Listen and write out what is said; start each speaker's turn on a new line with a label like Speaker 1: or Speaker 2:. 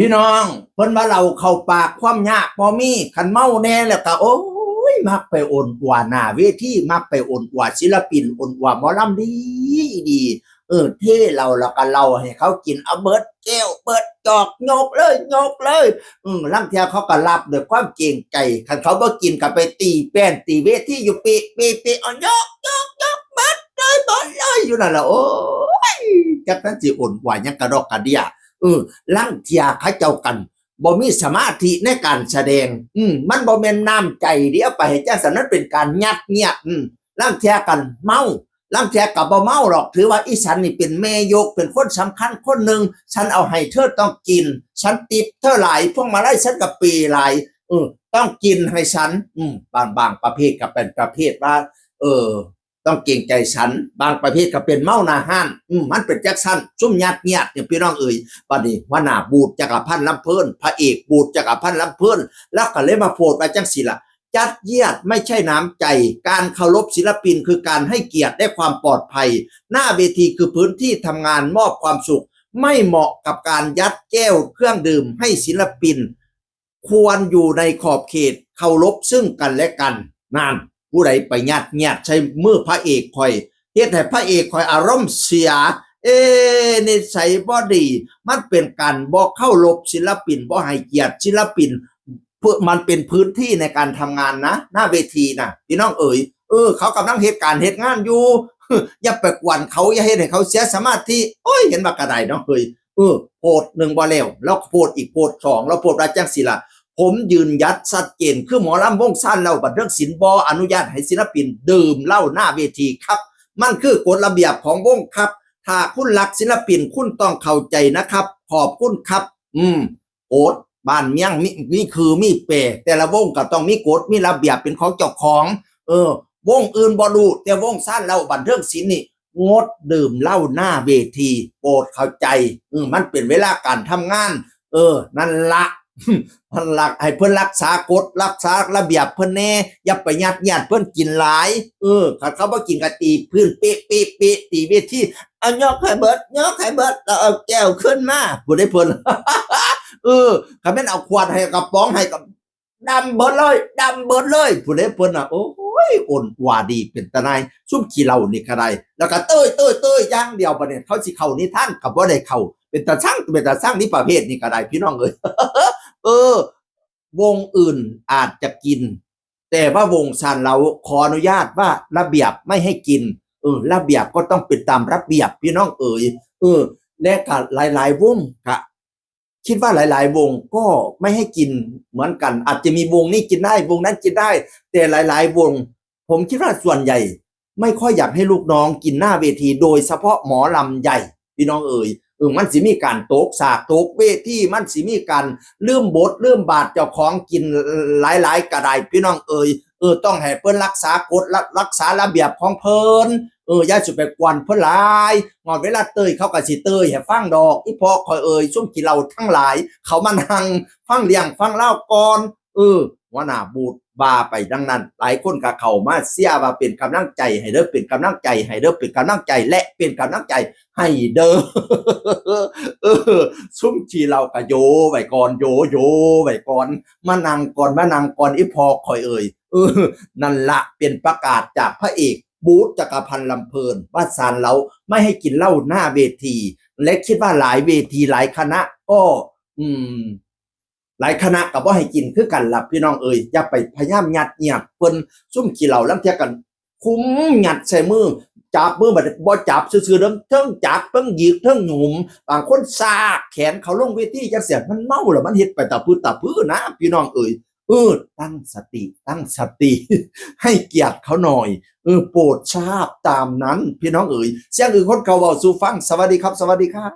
Speaker 1: พี่น้องเพิ่นว่าเราเข้าปากความยากพอมีคันเมาแน่แล้วก็โอ้ยมักไปโอนกว่าหน้าเวทีมักไปโอนกว่าศิลปินโอนกว่าหมอลำดีเท่เราแล้วก็เราให้เขากินเอาเบิดแก้วเบิดจอกโยกเลยโยกเลยลางเที่ยเขาก็รับด้วยความเกรงใจคันเขาบ่กินก็ไปตีแป้นตีเวทีอยู่เปะเปะเปะเอาโยกโยกโยกเบิดเลยเบิดเลยอยู่นั่นแหละโอ้ยจักนั้นสิโอนกว่าหยังกระดอกกระเดียลังเทียเขาเจ้ากันบ่มีสมาธิในการแสดงมันบ่แม่นน้ำใจเดียวไปจังซั่นนั้นเป็นการยัดเยียดลังเทียกันเมาลังเทียกับบ่เมาหรอกถือว่าอีฉันนี่เป็นแม่ยกเป็นคนสำคัญคนหนึ่งฉันเอาให้เธอต้องกินฉันติปเธอหลายพวกมาไล่ฉันกับปีหลายต้องกินให้ฉันบางประเภทก็เป็นประเภทว่าต้องเก่งใจฉันบางประเภทก็เป็นเมาหน้าห้านมันเป็นจักสันซุ่มยัดเงียดเนี่ยพี่น้องบัดนี้ว่าหน้าบูดจักรพันธ์ลำเพิ่นพระเอกบูดจักรพันธ์ลำเพิ่นแล้วก็เลยมาโพดไปจังสิล่ะยัดเยียดไม่ใช่น้ำใจการเคารพศิลปินคือการให้เกียรติและความปลอดภัยหน้าเวทีคือพื้นที่ทำงานมอบความสุขไม่เหมาะกับการยัดแก้วเครื่องดื่มให้ศิลปินควรอยู่ในขอบเขตเคารพซึ่งกันและกันนั่นผู้ใดไปยัดเงียดใช้มือพระเอกคอยเฮ็ดให้พระเอกคอยอารมณ์เสียนิสัยบ่ดีมันเป็นการบ่เคารพศิลปินบ่ให้เกียรติศิลปินเพื่อมันเป็นพื้นที่ในการทำงานนะหน้าเวทีนะพี่น้องเขากำลังเหตุการณ์เหตุงานอยู่อย่าไปกวนเขาอย่าให้เขาเสียสมาธิโอ้ยเห็นว่ากระไดเนาะโพดหนึ่งบ่แล้วโพดอีกโพดสองแล้วโพดราจังสิล่ะผมยืนยัดชัดเจนคือหมอลำวงซ่านเราบันเทิงศิลป์บอนุญาตให้ศิลปินดื่มเหล้าหน้าเวทีครับมันคือกฎระเบียบของวงครับถ้าคุณรักศิลปินคุณต้องเข้าใจนะครับขอบคุณครับโอดบ้านเมียงนี่คือมีเปแต่ละวงก็ต้องมีกฎมีระเบียบเป็นของเจ้าของวงอื่นบ่รู้แต่วงซ่านเราบันเทิงศิลป์นี่งดดื่มเหล้าหน้าเวทีโปรดเข้าใจมันเป็นเวลาการทำงานนั่นละเพิ่นรักให้เพิ่นรักษากฎรักษาระเบียบเพิ่นแน่อย่าไปยัดเยียดเพิ่นกินหลายถ้าเขาบ่กินก็ตีพื้นเป๊ะตีเวทีเอายกให้เบิดแล้วเอาแก้วขึ้นมาผู้ใดเพิ่นคันแม่นเอาขวดให้กระป๋องให้กับดำเบิดเลยผู้ใดเพิ่นโอ้ยอ่อนกว่าดีเป็นตาหนายซุ่มขี้เหล้านี่ก็ได้แล้วก็เต้ยอย่างเดียวบัดนี้เขาสิเข้านิทานก็บ่ได้เข้าเป็นตาช่างนี่ประเภทนี้ก็ได้พี่น้องวงอื่นอาจจะกินแต่ว่าวงซานเราขออนุญาตว่าระเบียบไม่ให้กินระเบียบก็ต้องเป็นตามระเบียบพี่น้องและก็หลายๆวงค่ะคิดว่าหลายๆวงก็ไม่ให้กินเหมือนกันอาจจะมีวงนี้กินได้วงนั้นกินได้แต่หลายๆวงผมคิดว่าส่วนใหญ่ไม่ค่อยอยากให้ลูกน้องกินหน้าเวทีโดยเฉพาะหมอลำใหญ่พี่น้องมันสิมีการโตกสากโตกเวทีมันสิมีการลืมบทลืมบาทเจ้าของกินหลายๆกระไดพี่น้องต้องให้เพิ่นรักษากฎรักษาระเบียบของเพิ่นอย่าสิไปกวนเพิ่นหลายงอดเวลาเตยเขาก็สิเตยให้ฟังดอกอีพอคอยซุ่มกินเหล้าทั้งหลายเขามานั่งฟังเลี้ยงฟังเล่าก่อนว่าหน้าบูดบาไปดังนั้นหลายคนก็เข้ามาเสียว่าเป็นกำลังใจให้เด้อเป็นกำลังใจให้เด้อเป็นกำลังใจและเป็นกำลังใจให้เด้อซุ่มชีเราก็โยไว้ก่อนโยไว้ก่อนมานั่งก่อนอีพอคอยนั่นละเป็นประกาศจากพระเอกบูธจักรพันธ์ลำเพลินว่าศาลเราไม่ให้กินเหล้าหน้าเวทีและคิดว่าหลายเวทีหลายคณะก็หลายคณะก็บ่ให้กินคือกันล่ะพี่น้องอย่าไปพยายามยัดเยียดเพิ่นซุ่มขี้เหล้าลางเที่ยกันคุ้มยัดใส่มือจับมือบ่จับซื่อๆเด้อเทิงจับเทิงหยิกเทิงหยุมบางคนซากแขนเขาลงเวทีจังซี่มันเมาแล้วมันเฮ็ดไปตะพื้นะพี่น้องตั้งสติให้เกียรติเขาหน่อยโปรดทราบตามนั้นพี่น้องเสียงอื่นคนเก่าเว้าสู่ฟังสวัสดีครับ